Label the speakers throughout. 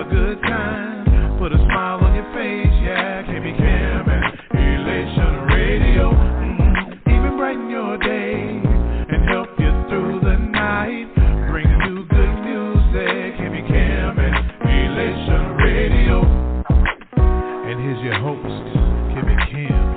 Speaker 1: a good time. Put a smile on your face, yeah. KB Cam and Elation Radio. Even brighten your day and help you through the night. Bring you good music. KB Cam and Elation Radio. And here's your host, KB Cam.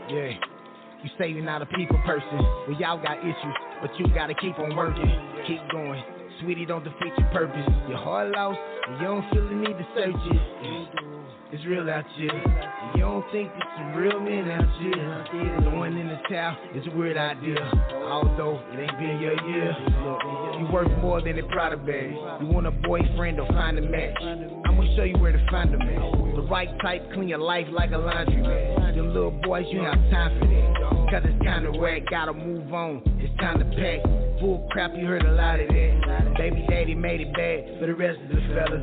Speaker 2: Yeah, you say you're not a people person. Well, y'all got issues, but you gotta keep on working. Keep going. Sweetie, don't defeat your purpose. Your heart lost, and you don't feel the need to search it. It's real out here. And you don't think it's some real men out here. Throwing in the towel is a weird idea. Although it ain't been your year. You worth more than a product bag. You want a boyfriend or find a match. I'm gonna show you where to find a man. The right type, clean your life like a laundry man. Them little boys, you ain't have time for that. Cause it's kinda whack, gotta move on. It's time to pack. Bull crap, you heard a lot of that. Baby daddy made it bad for the rest of the fellas.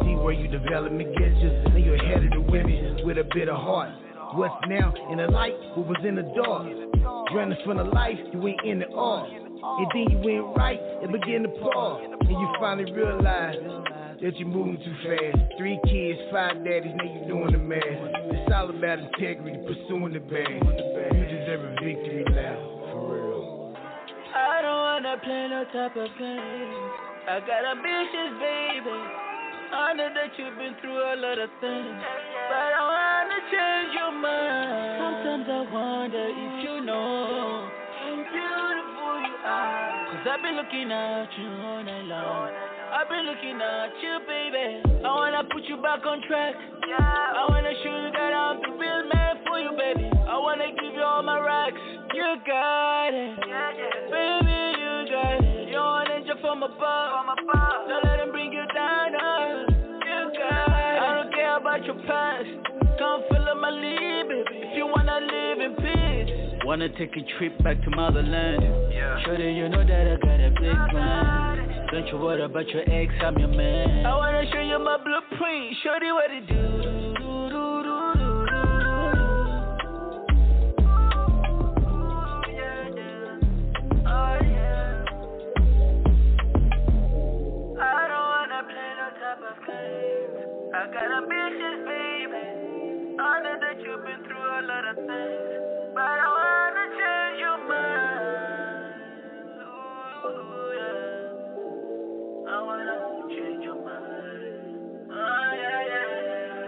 Speaker 2: See where you development gets you. Then you're ahead of the women with a bit of heart. What's now in the light, what was in the dark? Running from the life, you ain't in the art. And then you went right and begin to pause. And you finally realize that you're moving too fast. 3 kids, 5 daddies, now you doing the math. It's all about integrity, pursuing the bag. You deserve a victory now, for real.
Speaker 3: I don't wanna play no type of game. I got ambitions, baby. I know that you've been through a lot of things, but I wanna change your mind. Sometimes I wonder if you know how beautiful you are. Cause I've been looking at you all night long. I've been looking at you, baby. I wanna put you back on track. I wanna show you that I'm the real man for you, baby. I wanna give you all my racks. You got it, baby, you got it. You're an angel from above. Don't let him bring you down, you got it. I don't care about your past. Come follow my lead, baby. If you wanna live in peace. Wanna take a trip back to motherland. Sure that you know that I got a big plan. Don't you worry about your ex, I'm your man. I wanna show you my blueprint. Show you what it do. I got ambitions, baby. I know that you've been through a lot of things, but I wanna change your mind. Ooh, yeah. I wanna change your mind. Oh, yeah, yeah, yeah.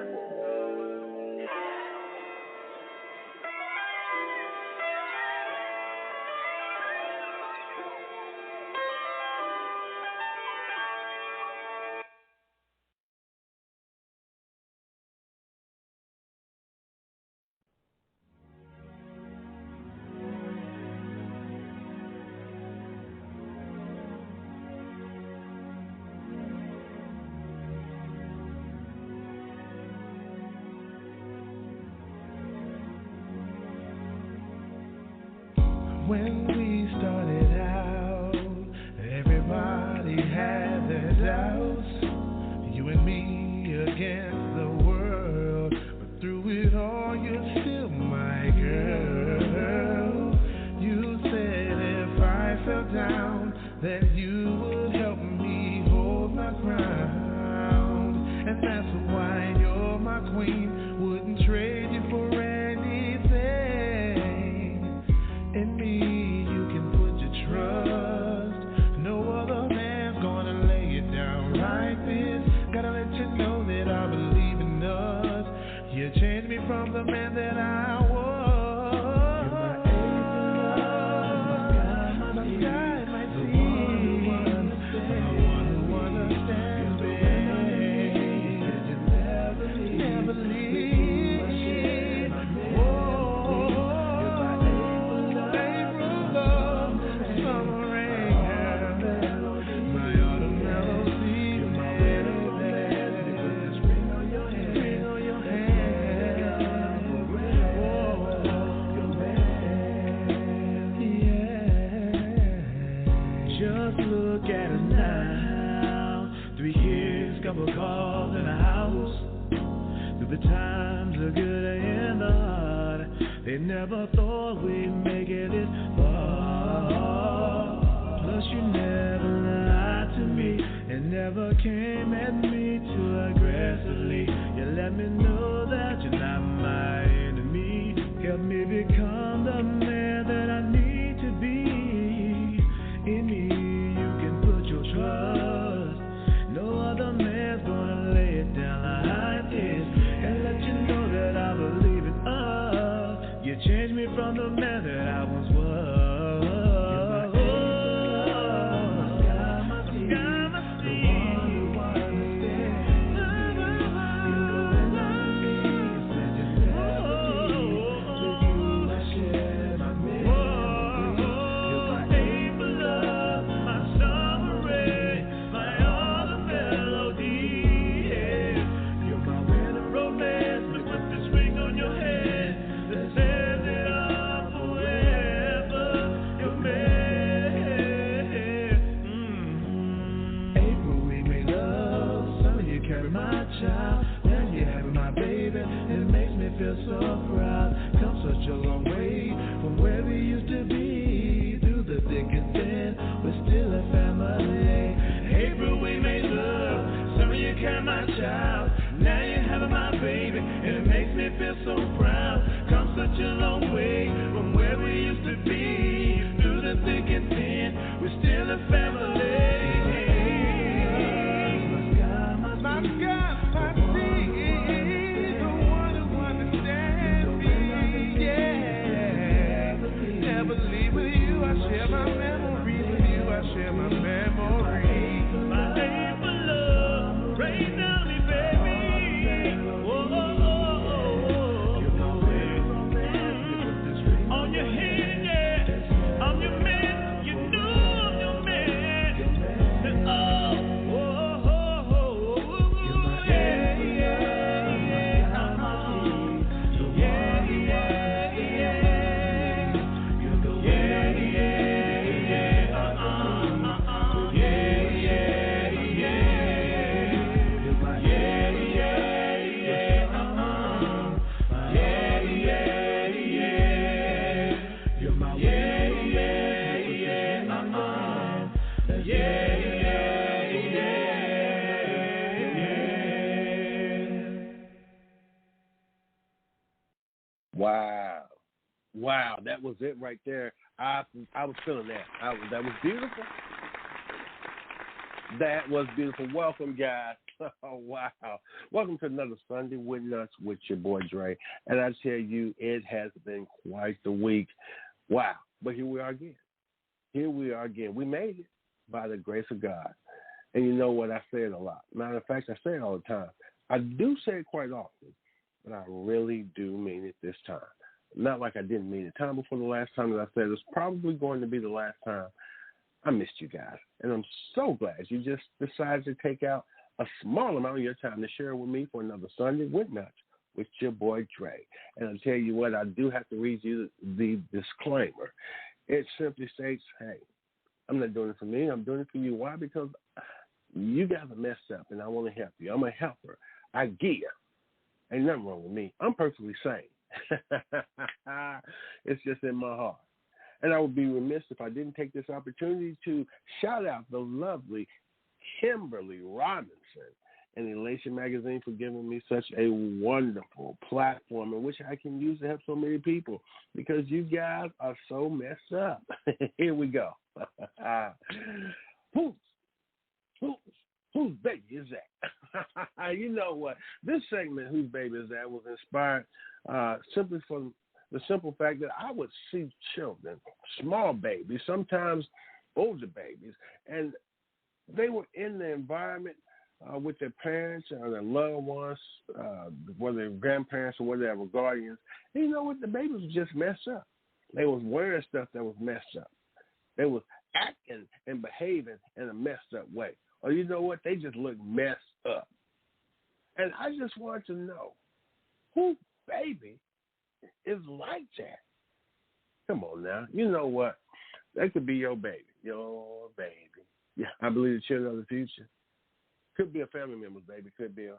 Speaker 1: When we started out, everybody had their doubts. You and me against the world, but through it all, you're still my girl. You said if I fell down, that you would help me hold my ground. And that's why you're my queen, wouldn't trade you for anything. In me, you can put your trust. No other man's gonna lay it down like this. Gotta let you know that I believe in us. You changed me from the man that I was. calls in the house. Through the times, the good and the hard. They never thought we'd make it this far. Plus you never lied to me and never came at me too aggressively. You let me know that you're not my enemy. Help me become the man that I need to be. In me you can put your trust. No other man's gonna lay it down like this and let you know that I believe in us. You changed me from the man that I once was. Feel so proud, come such a long way from where we used to be. Through the thick and thin, we're still a family. April, we made love, summer you carried my child. Now you're having my baby, and it makes me feel so proud. Come such a long way from where we used to be. Through the thick and thin, we're still a family.
Speaker 4: Wow, that was it right there. I was feeling that. That was beautiful. That was beautiful. Welcome, guys. Oh, wow. Welcome to another Sunday with Nuts with your boy Dre. And I tell you, it has been quite the week. Wow. But here we are again. Here we are again. We made it by the grace of God. And you know what? I say it a lot. Matter of fact, I say it all the time. I do say it quite often, but I really do mean it this time. Not like I didn't mean it. Time before the last time that I said it's probably going to be the last time. I missed you guys. And I'm so glad you just decided to take out a small amount of your time to share with me for another Sunday with Nuts with your boy Dre. And I'll tell you what, I do have to read you the disclaimer. It simply states, hey, I'm not doing it for me. I'm doing it for you. Why? Because you guys are messed up, and I want to help you. I'm a helper. I give. Ain't nothing wrong with me. I'm perfectly sane. It's just in my heart. And I would be remiss if I didn't take this opportunity to shout out the lovely Kimberly Robinson and Elation Magazine for giving me such a wonderful platform in which I can use to help so many people because you guys are so messed up. Here we go. Whose baby is that? You know what? This segment, Whose Baby Is That, was inspired simply from the simple fact that I would see children, small babies, sometimes older babies, and they were in the environment with their parents or their loved ones, whether they're grandparents or whatever, guardians. And you know what? The babies were just messed up. They was wearing stuff that was messed up. They was acting and behaving in a messed up way. Or you know what? They just look messed up. And I just want to know, whose baby is like that? Come on now. You know what? That could be your baby. Your baby. Yeah, I believe the children of the future. Could be a family member's baby. Could be a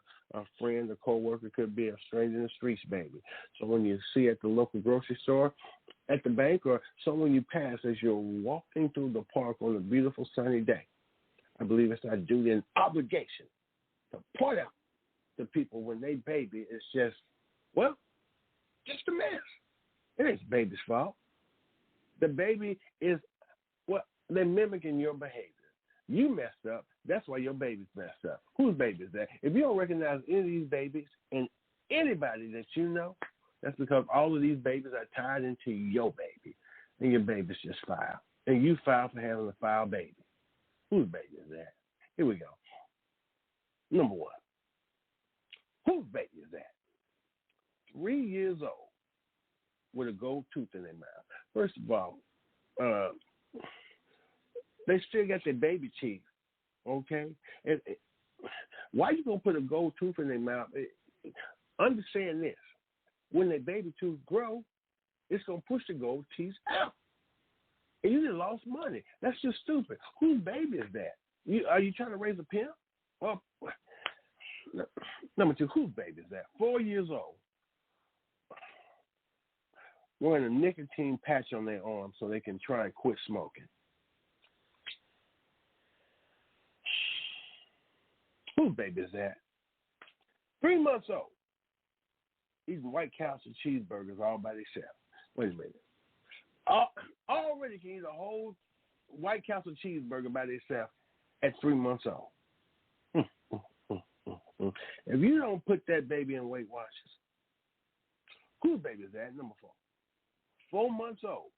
Speaker 4: friend, a coworker. Could be a stranger in the streets baby. Someone you see at the local grocery store, at the bank, or someone you pass as you're walking through the park on a beautiful sunny day. I believe it's our duty and obligation to point out to people when they baby is just a mess. It ain't the baby's fault. The baby is they're mimicking your behavior. You messed up. That's why your baby's messed up. Whose baby is that? If you don't recognize any of these babies and anybody that you know, that's because all of these babies are tied into your baby. And your baby's just foul. And you foul for having a foul baby. Whose baby is that? Here we go. Number one. Whose baby is that? 3 years old with a gold tooth in their mouth. First of all, they still got their baby teeth, okay? Why you going to put a gold tooth in their mouth? Understand this. When their baby tooth grow, it's going to push the gold teeth out. And you just lost money. That's just stupid. Whose baby is that? Are you trying to raise a pimp? Well, number two, whose baby is that? 4 years old. Wearing a nicotine patch on their arm so they can try and quit smoking. Whose baby is that? 3 months old. Eating White Castle cheeseburgers all by themselves. Wait a minute. Already can eat a whole White Castle cheeseburger by themselves at 3 months old. If you don't put that baby in Weight Watchers, whose baby is that? Number 4. 4 months old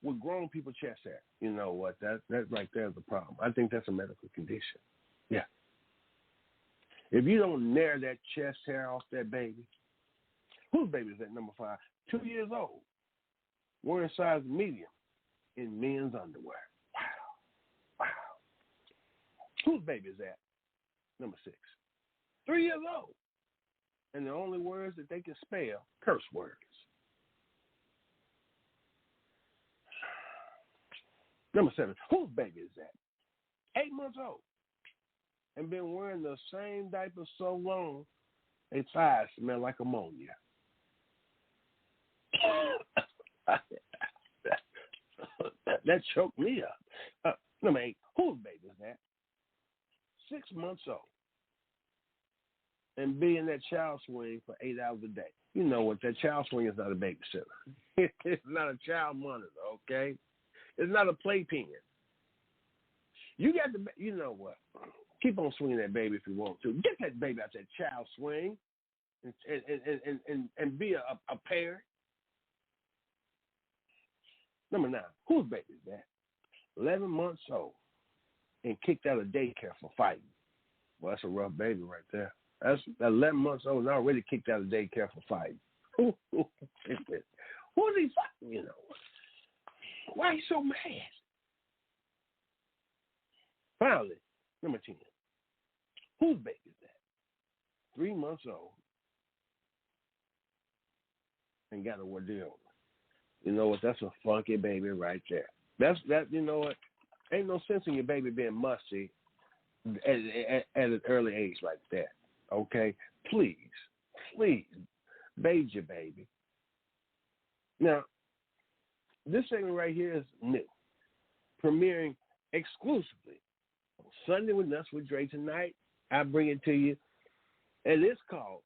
Speaker 4: with grown people chest hair. You know what? That right there is a problem. I think that's a medical condition. Yeah. If you don't nair that chest hair off that baby, whose baby is that? Number 5. 2 years old, wearing size medium in men's underwear. Wow. Whose baby is that? Number 6. 3 years old, and the only words that they can spell, curse words. Number 7, whose baby is that? 8 months old, and been wearing the same diaper so long, their thighs smell like ammonia. That choked me up. Number 8, whose baby is that? 6 months old, and be in that child swing for 8 hours a day. You know what? That child swing is not a babysitter. It's not a child monitor, okay? It's not a playpen. You got to, you know what? Keep on swinging that baby if you want to. Get that baby out that child swing and be a parent. Number 9, whose baby is that? 11 months old and kicked out of daycare for fighting. Well, that's a rough baby right there. That's 11 months old and already kicked out of daycare for fighting. Who is he fighting, you know? Why are you so mad? Finally, number 10. Whose baby is that? 3 months old and got a ordeal. You know what? That's a funky baby right there. That. You know what? Ain't no sense in your baby being musty at an early age like that. Okay? Please, bathe your baby. Now, this segment right here is new, premiering exclusively on Sunday with Nuts with Dre tonight. I bring it to you, and it's called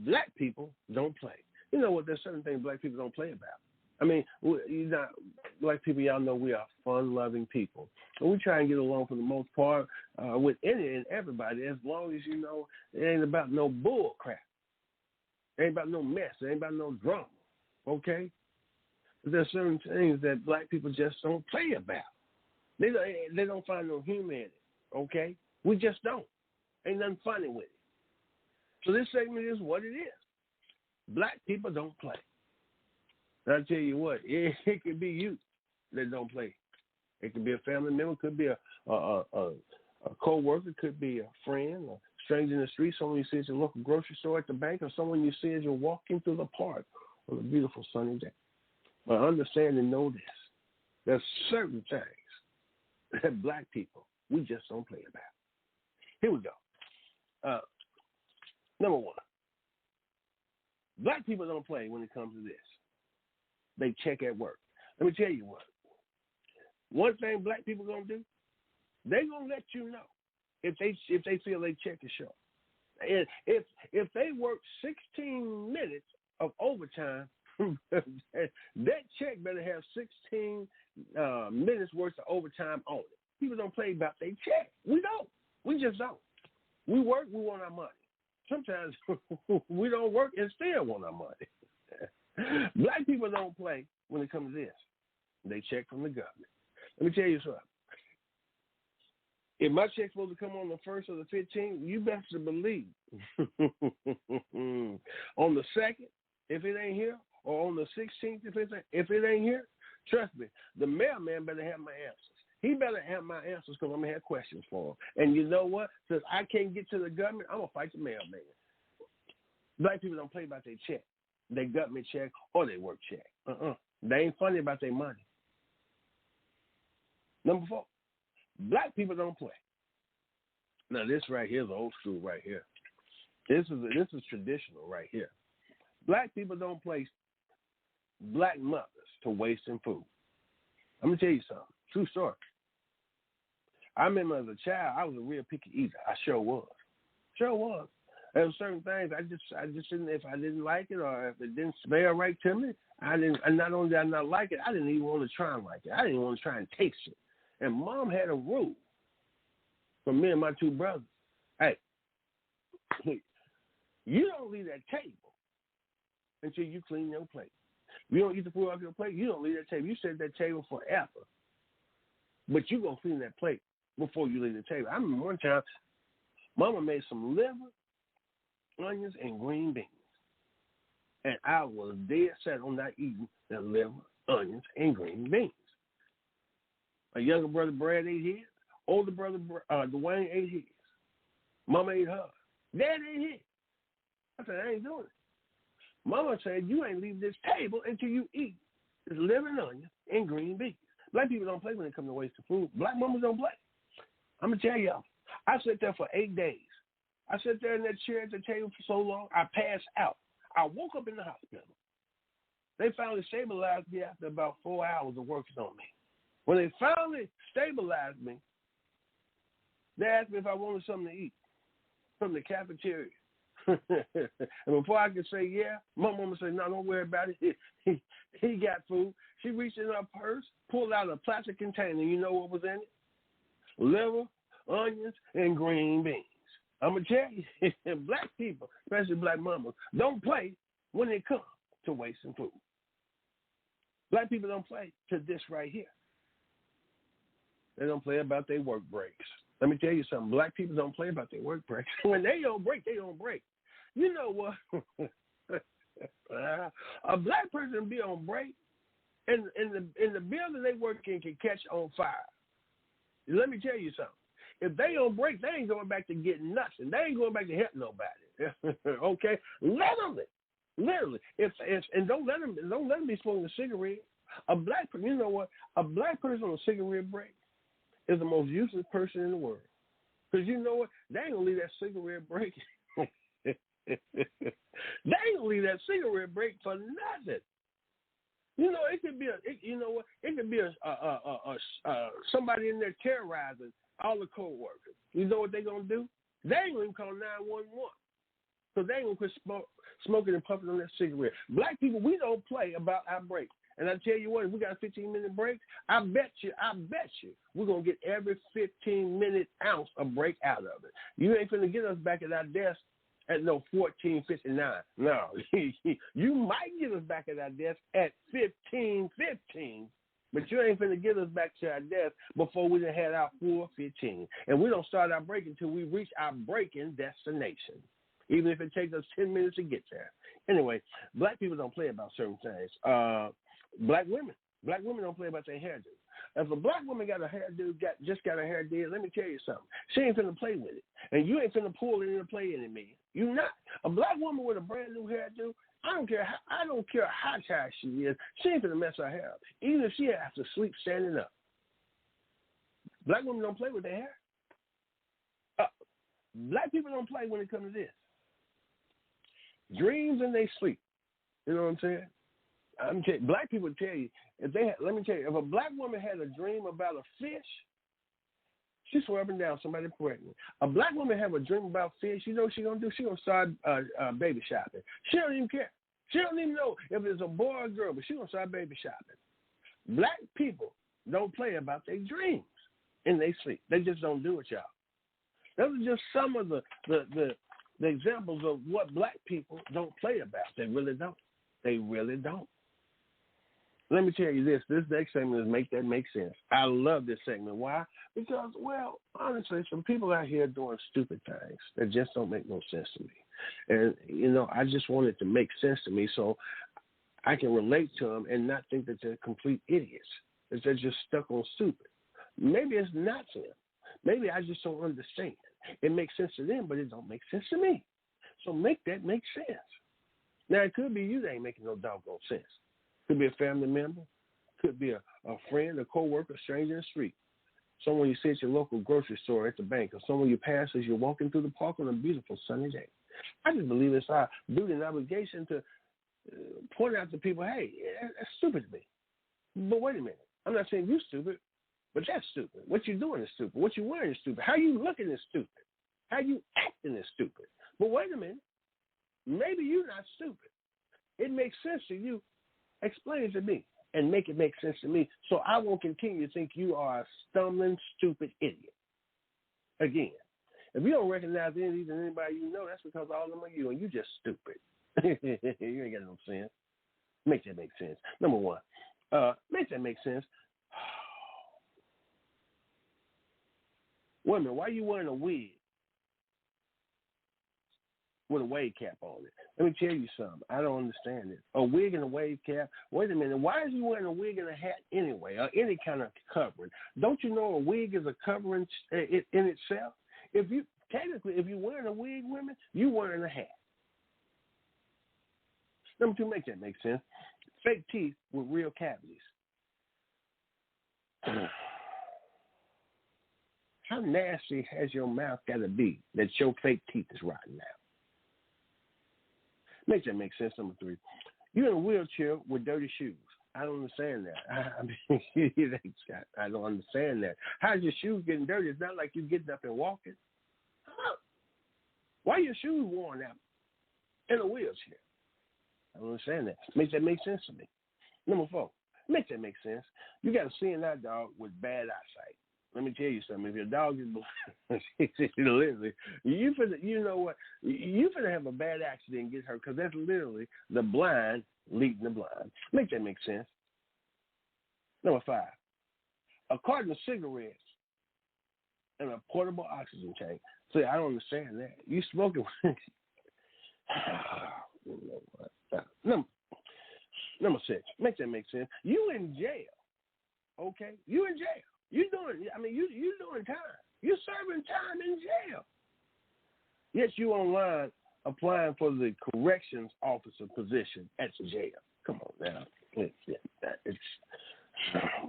Speaker 4: Black People Don't Play. You know what? There's certain things Black people don't play about. I mean, Black people, y'all know we are fun-loving people. And we try and get along for the most part with any and everybody, as long as you know it ain't about no bull crap. It ain't about no mess. It ain't about no drama, okay? But there's certain things that Black people just don't play about. They don't find no humor in it, okay? We just don't. Ain't nothing funny with it. So this segment is what it is. Black people don't play. And I tell you what, it could be you that don't play. It could be a family member, could be a co-worker, could be a friend, a stranger in the street, someone you see at your local grocery store, at the bank, or someone you see as you're walking through the park on a beautiful sunny day. But understand and know this. There's certain things that Black people, we just don't play about. Here we go. Number one, black people don't play when it comes to this. They check at work. Let me tell you what. One thing black people gonna do, they gonna let you know if they feel they check is short. And if they work 16 minutes of overtime, that check better have 16 minutes worth of overtime on it. People don't play about their check. We don't. We just don't. We work, we want our money. Sometimes we don't work and still want our money. Black people don't play when it comes to this. They check from the government. Let me tell you something. If my check's supposed to come on the 1st or the 15th, you best to believe on the 2nd, if it ain't here, or on the 16th, if it ain't here, trust me, the mailman better have my answers. He better have my answers because I'm going to have questions for him. And you know what? Since I can't get to the government, I'm going to fight the mailman. Black people don't play about their check, their government check, or their work check. They ain't funny about their money. Number 4, black people don't play. Now, this right here is old school right here. This is traditional right here. Black people don't play black mothers to wasting food. I'm going to tell you something. True story. I remember as a child, I was a real picky eater. I sure was. Sure was. There were certain things I just didn't, if I didn't like it or if it didn't smell right to me, and not only did I not like it, I didn't even want to try and like it. I didn't want to try and taste it. And Mom had a rule for me and my 2 brothers. Hey, you don't leave that table until you clean your plate. You don't eat the food off your plate, you don't leave that table. You sit at that table forever. But you going to clean that plate before you leave the table. I remember one time, Mama made some liver, onions, and green beans. And I was dead set on not eating the liver, onions, and green beans. My younger brother, Brad, ate his. Older brother, Dwayne, ate his. Mama ate hers. Dad ate his. I said, I ain't doing it. Mama said, you ain't leave this table until you eat this liver and onions and green beans. Black people don't play when it comes to wasting food. Black mamas don't play. I'm going to tell y'all, I sat there for 8 days. I sat there in that chair at the table for so long, I passed out. I woke up in the hospital. They finally stabilized me after about 4 hours of working on me. When they finally stabilized me, they asked me if I wanted something to eat from the cafeteria. And before I could say yeah, my mama said, no, don't worry about it. He got food. She reached in her purse, pulled out a plastic container. You know what was in it? Liver, onions, and green beans. I'm going to tell you, black people, especially black mamas, don't play when it comes to wasting food. Black people don't play to this right here. They don't play about their work breaks. Let me tell you something. Black people don't play about their work breaks. When they don't break, they don't break. You know what? A black person be on break, and the building they work in can catch on fire. Let me tell you something. If they don't break, they ain't going back to getting nothing. They ain't going back to help nobody. Okay, literally. And don't let them be smoking a cigarette. A black person, you know what? A black person on a cigarette break is the most useless person in the world. Because you know what? They ain't gonna leave that cigarette break. They ain't gonna leave that cigarette break for nothing. You know, it could be somebody in there terrorizing all the co-workers. You know what they gonna do? They ain't gonna even call 911. So they ain't gonna quit smoking and puffing on that cigarette. Black people, we don't play about our break. And I tell you what, if we got a 15-minute break, I bet you, we're going to get every 15-minute ounce of break out of it. You ain't finna get us back at our desk at no 14:59. No, you might get us back at our desk at 15:15, but you ain't finna get us back to our desk before we done had our 4:15. And we don't start our break until we reach our breaking destination, even if it takes us 10 minutes to get there. Anyway, black people don't play about certain things. Black women don't play about their hairdo. If a black woman got a hairdo, just got a hairdo, let me tell you something. She ain't finna play with it. And you ain't finna pull it into play any man. You not. A black woman with a brand new hairdo, I don't care how tired she is, she ain't finna mess her hair up. Even if she has to sleep standing up. Black women don't play with their hair. Black people don't play when it comes to this. Dreams in their sleep. You know what I'm saying? Black people tell you, let me tell you, if a black woman had a dream about a fish, she swear up and down somebody pregnant. A black woman have a dream about fish, you know what she's going to do? She's going to start baby shopping. She don't even care. She don't even know if it's a boy or a girl, but she's going to start baby shopping. Black people don't play about their dreams in their sleep. They just don't do it, y'all. Those are just some of the examples of what black people don't play about. They really don't. They really don't. Let me tell you this. This next segment is Make That Make Sense. I love this segment. Why? Because, well, honestly, some people out here doing stupid things that just don't make no sense to me. And, you know, I just want it to make sense to me so I can relate to them and not think that they're complete idiots, that they're just stuck on stupid. Maybe it's not to them. Maybe I just don't understand. It makes sense to them, but it don't make sense to me. So make that make sense. Now, it could be you that ain't making no doggone sense. Could be a family member. Could be a friend, a co-worker, a stranger in the street. Someone you see at your local grocery store, at the bank, or someone you pass as you're walking through the park on a beautiful sunny day. I just believe it's our duty and obligation to point out to people, hey, that's stupid to me. But wait a minute. I'm not saying you're stupid, but that's stupid. What you're doing is stupid. What you're wearing is stupid. How you looking is stupid. How you acting is stupid. But wait a minute. Maybe you're not stupid. It makes sense to you. Explain it to me and make it make sense to me so I won't continue to think you are a stumbling, stupid idiot. Again, if you don't recognize anybody you know, that's because all of them are you and you just stupid. You ain't got no sense. Make that make sense. Number one, make that make sense. Wait a minute, why are you wearing a wig with a wave cap on it? Let me tell you something. I don't understand it. A wig and a wave cap? Wait a minute. Why is he wearing a wig and a hat anyway, or any kind of covering? Don't you know a wig is a covering in itself? If you're wearing a wig, women, you're wearing a hat. Number two, make that make sense. Fake teeth with real cavities. How nasty has your mouth got to be that your fake teeth is rotten out? Make that make sense. Number three, you're in a wheelchair with dirty shoes. I don't understand that. I don't understand that. How's your shoes getting dirty? It's not like you getting up and walking. Why are your shoes worn out in a wheelchair? I don't understand that. Make that make sense to me. Number four, make that make sense. You got a seeing eye dog with bad eyesight. Let me tell you something. If your dog is blind, literally, you know what? You finna have a bad accident and get hurt because that's literally the blind leading the blind. Make that make sense. Number five, a carton of cigarettes and a portable oxygen tank. See, I don't understand that. You smoking. Number six, make that make sense. You in jail, okay? You in jail. You doing time. You're serving time in jail. Yes, you online applying for the corrections officer position at the jail. Come on now.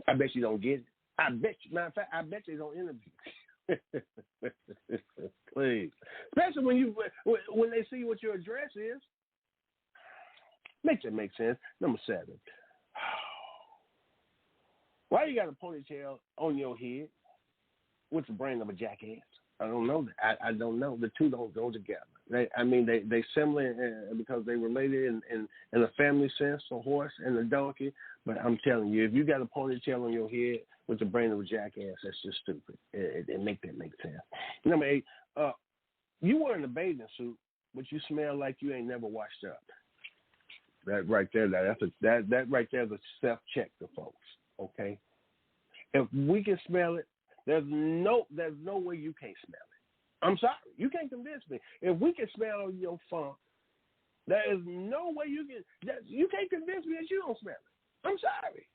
Speaker 4: I bet you don't get it. Matter of fact, I bet they don't interview. Please. Especially when they see what your address is. Make that make sense. Number seven. Why you got a ponytail on your head with the brain of a jackass? I don't know that. I don't know. The two don't go together. They similar because they related in a family sense, a horse and a donkey. But I'm telling you, if you got a ponytail on your head with the brain of a jackass, that's just stupid. It make that make sense. Number eight, you wearing a bathing suit, but you smell like you ain't never washed up. That right there, that right there is a self-check to folks. Okay, if we can smell it, there's no way you can't smell it. I'm sorry, you can't convince me. If we can smell your funk, there is no way you can't convince me that you don't smell it. I'm sorry.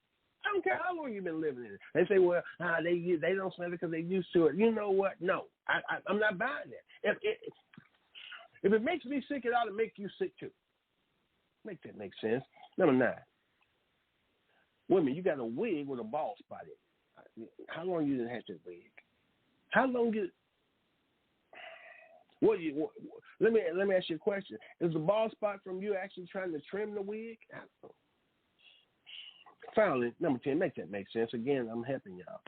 Speaker 4: I don't care how long you've been living in it. They say, well, they don't smell it because they're used to it. You know what? No, I'm not buying that. If it makes me sick, it ought to make you sick too. Make that make sense. Number 9. Women, you got a wig with a bald spot in it. How long you didn't have that wig? How long Let me ask you a question. Is the bald spot from you actually trying to trim the wig? Finally, number 10, make that make sense. Again, I'm helping y'all.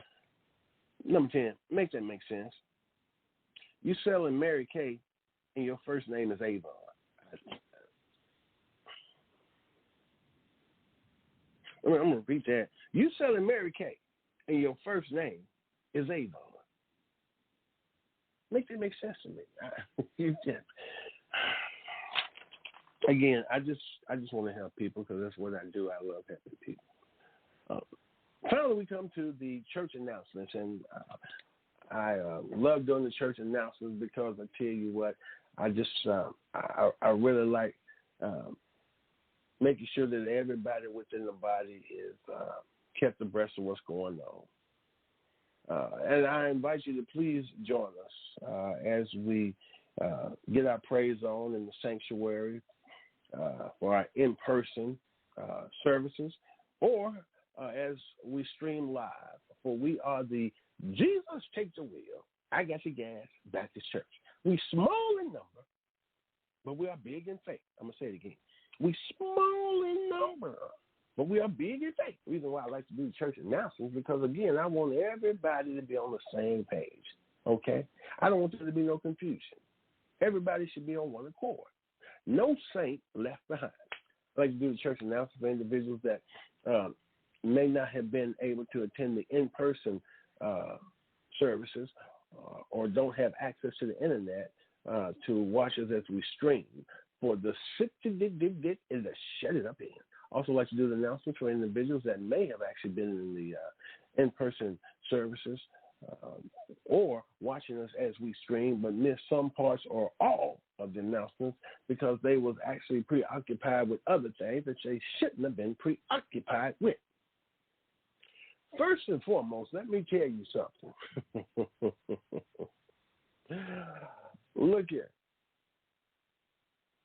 Speaker 4: Number 10, make that make sense. You selling Mary Kay and your first name is Avon. I'm going to repeat that. You selling Mary Kay and your first name is Avon. Make that make sense to me. Again, I just want to help people because that's what I do. I love helping people. Finally, we come to the church announcements, and I love doing the church announcements because I tell you what, I really like making sure that everybody within the body is kept abreast of what's going on. And I invite you to please join us as we get our praise on in the sanctuary for our in-person services, or as we stream live, for we are the Jesus Take the Wheel, I Got the Gas Baptist Church. We small in number, but we are big in faith. I'm going to say it again. We small in number, but we are big in faith. The reason why I like to do church announcements because, again, I want everybody to be on the same page, okay? I don't want there to be no confusion. Everybody should be on one accord. No saint left behind. I like to do the church announcements for individuals that may not have been able to attend the in-person services or don't have access to the internet to watch us as we stream for the sit-to-dig-dig-dig and the shut it up in. Also like to do the announcements for individuals that may have actually been in the in-person services or watching us as we stream but missed some parts or all of the announcements because they was actually preoccupied with other things that they shouldn't have been preoccupied with. First and foremost, let me tell you something. Look here.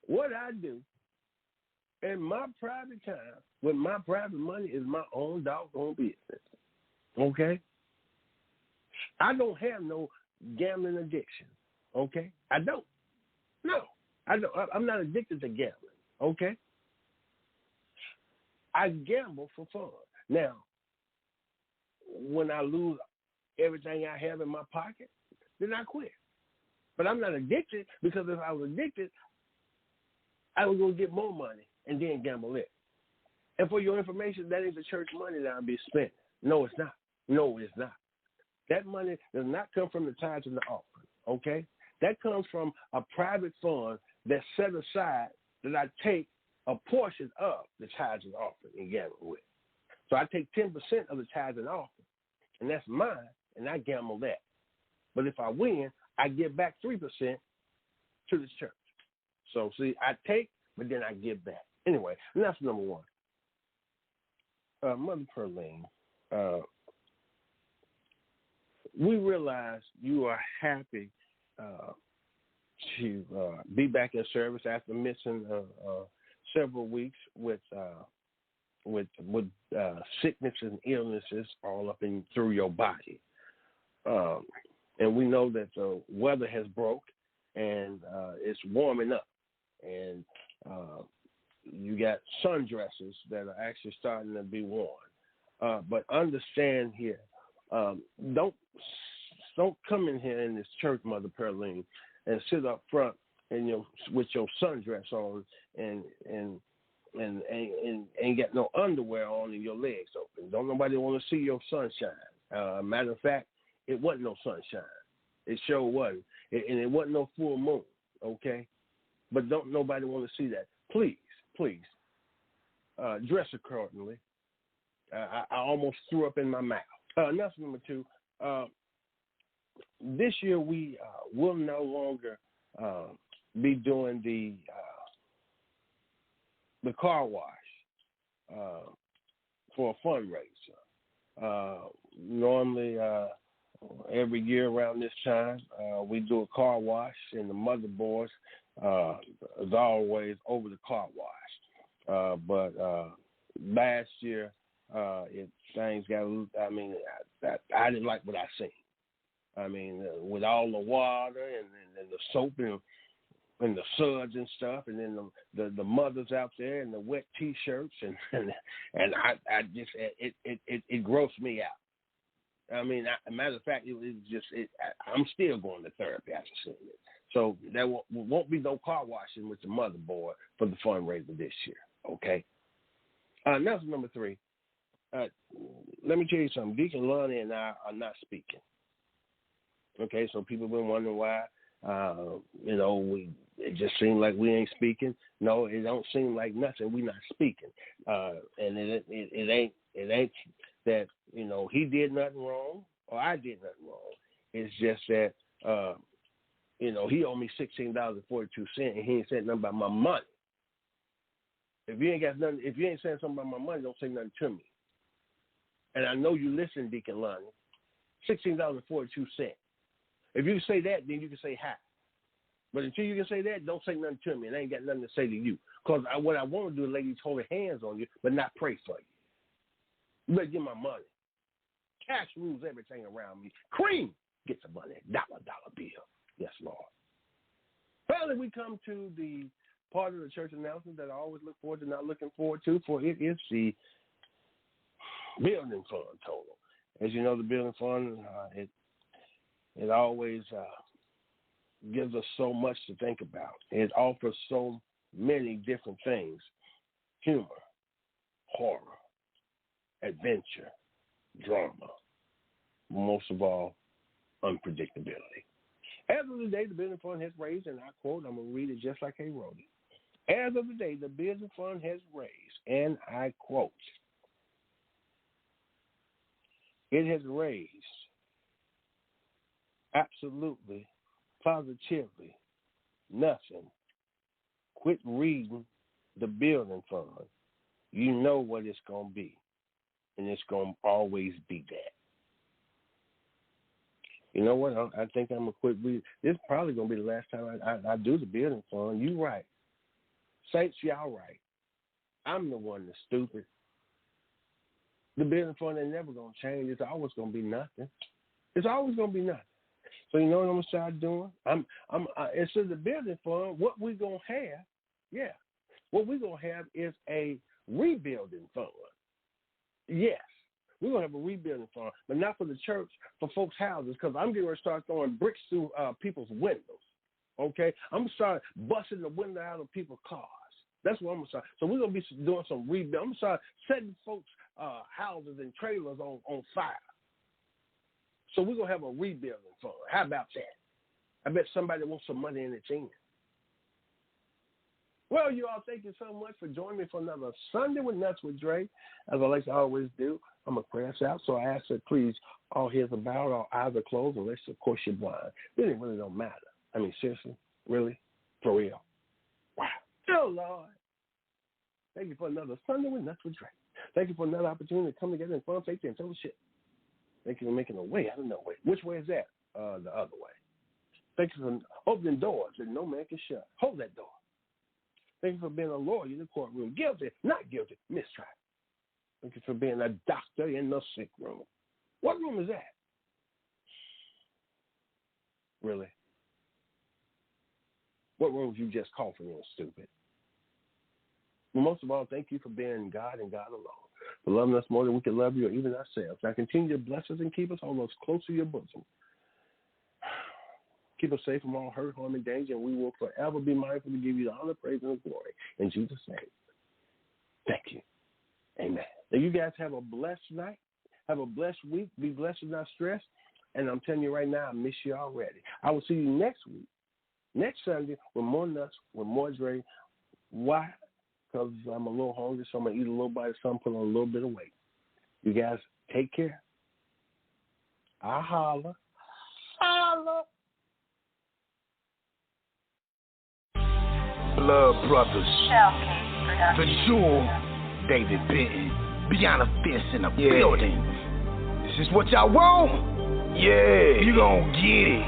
Speaker 4: What I do in my private time with my private money is my own doggone business. Okay? I don't have no gambling addiction. Okay? I don't. No. I don't. I'm not addicted to gambling. Okay? I gamble for fun. Now, when I lose everything I have in my pocket, then I quit. But I'm not addicted because if I was addicted, I was going to get more money and then gamble it. And for your information, that ain't the church money that I'll be spending. No, it's not. No, it's not. That money does not come from the tithes and the offering, okay? That comes from a private fund that's set aside that I take a portion of the tithes and offering and gamble with. So I take 10% of the tithes and offering, and that's mine, and I gamble that. But if I win, I give back 3% to the church. So, see, I take, but then I give back. Anyway, and that's number one. Mother Pearline, we realize you are happy to be back in service after missing several weeks with sickness and illnesses all up and through your body. And we know that the weather has broke and it's warming up. And you got sundresses that are actually starting to be worn. But understand here, don't come in here in this church, Mother Pearline, and sit up front and with your sundress on and ain't got no underwear on and your legs open. Don't nobody want to see your sunshine. Matter of fact, it wasn't no sunshine. It sure wasn't. And it wasn't no full moon, okay? But don't nobody want to see that. Please, dress accordingly. I almost threw up in my mouth. Announcement number 2. This year we will no longer be doing the car wash for a fundraiser. Normally, every year around this time, we do a car wash, and the motherboards is always over the car wash. But last year, things got. I didn't like what I seen. I mean, with all the water and the soap and the suds and stuff, and then the mothers out there and the wet T-shirts, and I just it grossed me out. I mean, matter of fact, I'm still going to therapy after seeing it. So there won't be no car washing with the motherboard for the fundraiser this year. Okay. Announcement number 3. Let me tell you something. Deacon Lonnie and I are not speaking. Okay, so people have been wondering why. It just seemed like we ain't speaking. No, it don't seem like nothing. We not speaking. And it ain't that, he did nothing wrong or I did nothing wrong. It's just that, he owed me $16.42 and he ain't said nothing about my money. If you ain't saying something about my money, don't say nothing to me. And I know you listen, Deacon Lonnie. $16.42. If you can say that, then you can say hi. But until you can say that, don't say nothing to me. And I ain't got nothing to say to you. Because what I want to do is lay these holy hands on you, but not pray for you. You better get my money. Cash rules everything around me. Cream gets the money. Dollar bill. Yes, Lord. Finally, we come to the part of the church announcement that I always look forward to, not looking forward to, for it is the building fund total. As you know, the building fund, it always gives us so much to think about. It offers so many different things: humor, horror, adventure, drama, most of all, unpredictability. As of the day, the building fund has raised, and I quote, I'm going to read it just like he wrote it. As of the day, the building fund has raised, and I quote, it has raised absolutely, positively nothing. Quit reading the building fund. You know what it's going to be, and it's going to always be that. You know what? I think I'm going to quit reading. This is probably going to be the last time I do the building fund. You right. Saints, y'all right. I'm the one that's stupid. The building fund ain't never going to change. It's always going to be nothing. It's always going to be nothing. So you know what I'm going to start doing? Instead of the building fund, what we're going to have, what we're going to have is a rebuilding fund. Yes. We're going to have a rebuilding fund, but not for the church, for folks' houses, because I'm getting ready to start throwing bricks through people's windows, okay? I'm going to start busting the window out of people's cars. That's what I'm going to start. So we're going to be doing some rebuild. I'm going to start setting folks' houses and trailers on fire. So we're going to have a rebuilding fund. How about that? I bet somebody wants some money in its end. Well, you all, thank you so much for joining me for another Sunday with Nuts with Dre. As I like to always do, I'm going to pray us out. So I ask that please all heads are bowed, all eyes are closed, unless, of course, you're blind. It really don't matter. I mean, seriously? Really? For real? Wow. Oh, Lord. Thank you for another Sunday with Nuts with Dre. Thank you for another opportunity to come together in fun, faith, and fellowship. Thank you for making a way out of no way. Which way is that? The other way. Thank you for opening doors that no man can shut. Hold that door. Thank you for being a lawyer in the courtroom. Guilty, not guilty, mistrial. Thank you for being a doctor in the sick room. What room is that? Really? What room you just coughing in, stupid? Well, most of all, thank you for being God and God alone. For loving us more than we can love you or even ourselves. Now continue to bless us and keep us almost close to your bosom. Keep us safe from all hurt, harm, and danger, and we will forever be mindful to give you the honor, praise, and the glory. In Jesus' name, thank you. Amen. Now, you guys have a blessed night. Have a blessed week. Be blessed and not stressed. And I'm telling you right now, I miss you already. I will see you next week, next Sunday, with more nuts, with more Dre. Why? Because I'm a little hungry, so I'm going to eat a little bite of something, put on a little bit of weight. You guys take care. I holla. Holla.
Speaker 2: Blood Brothers, The Jewel, David Benton, Beyond a Fence in the building. This is what y'all want? Yeah, you gon' get it.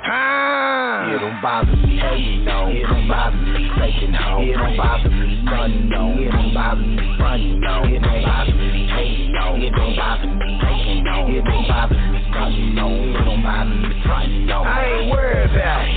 Speaker 2: It don't bother me, hey, no. It don't bother me, faking home. It don't bother me, funny, no. It don't bother me, funny, no. It don't bother me, hey, no. It don't bother me, faking no. It don't bother me, funny, no. It don't bother me, funny, no. I ain't worried about it.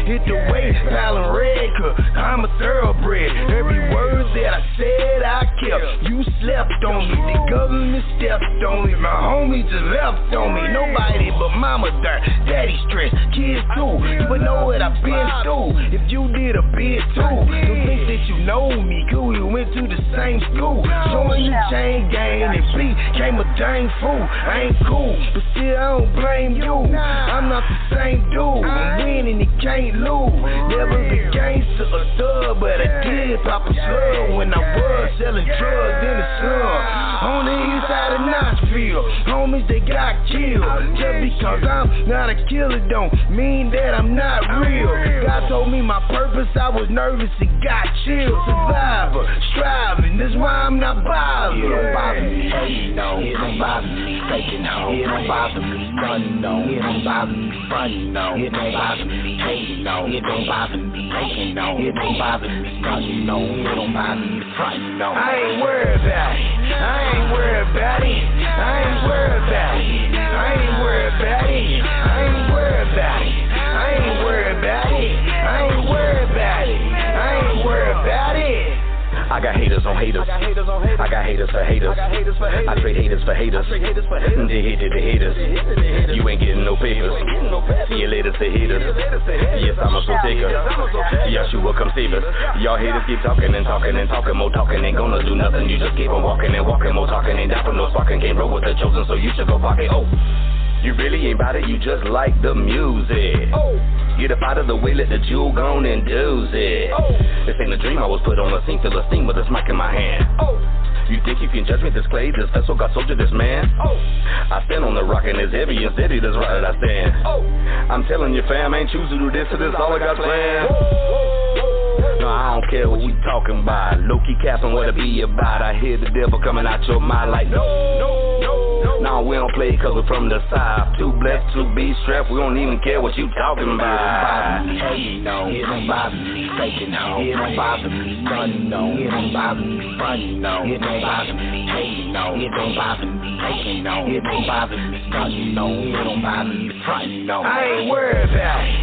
Speaker 2: hit the way, piling red, cause I'm a thoroughbred. Every word that I said I kept. You slept on me, the government stepped on me. My homies just left on me. Nobody but mama dirt, daddy stressed, kids too. You would know what I've been through if you did a bit too. Don't think that you know me, cool, we went to the same school. Showing the chain gang and B came a dang fool. I ain't cool, but still I don't blame you. I'm not the same dude. I'm winning, you can't lose. Never been gangster or thug, but I did pop a slug when I was selling drugs in the slum. On the east side of Knoxville, homies they got killed. Just because I'm not a killer don't mean that I'm not real. God told me my purpose, I was nervous and got chilled. Survivor, striving, that's why I'm not bothered.
Speaker 5: It don't bother me, hating no. It don't bother me, faking no. It don't bother me, running no. It don't bother me, fronting no. It don't bother me, hating no. It don't bother me, faking no. It don't bother me, running no. It don't bother me, fronting no.
Speaker 2: I ain't worried about it. I ain't worried about it. I ain't worried about it. I ain't worried about it. I ain't worried about it. I ain't worried about it. I ain't worried about it. I ain't worried about it.
Speaker 5: I got haters on haters. I got haters for haters. I trade haters for haters. They hated the haters. You ain't getting no papers. See you later to haters. Yes, I'm a slow taker. Yeshua come save us. Y'all haters keep talking and talking and talking. More talking ain't gonna do nothing. You just keep on walking and walking. More talking ain't down for no sparking. Can't roll with the chosen, so you should go pocket. Oh, you really ain't bout it. You just like the music. Get up out of the way, let the jewel go and do it. This ain't a dream, I was put on a scene, feel a steam with a smack in my hand. You think you can judge me, this clay, this vessel, got soldier, this man? I stand on the rock and it's heavy and steady, that's right that I stand. I'm telling you fam, I ain't choose to do this, so this all I got planned. No, I don't care what you talking about. Low-key capping what it be about. I hear the devil coming out your mind like no. Now we don't play cause we're from the south. Too blessed to be strapped, we don't even care what you talking about.
Speaker 2: It don't bother me, hating no. It don't bother me, faking no. It don't bother me, running no. It don't bother me, fronting no. It don't bother me, hating no. It don't bother me, faking no. It don't bother me, running no. It don't bother me, fronting no. I ain't worried about it.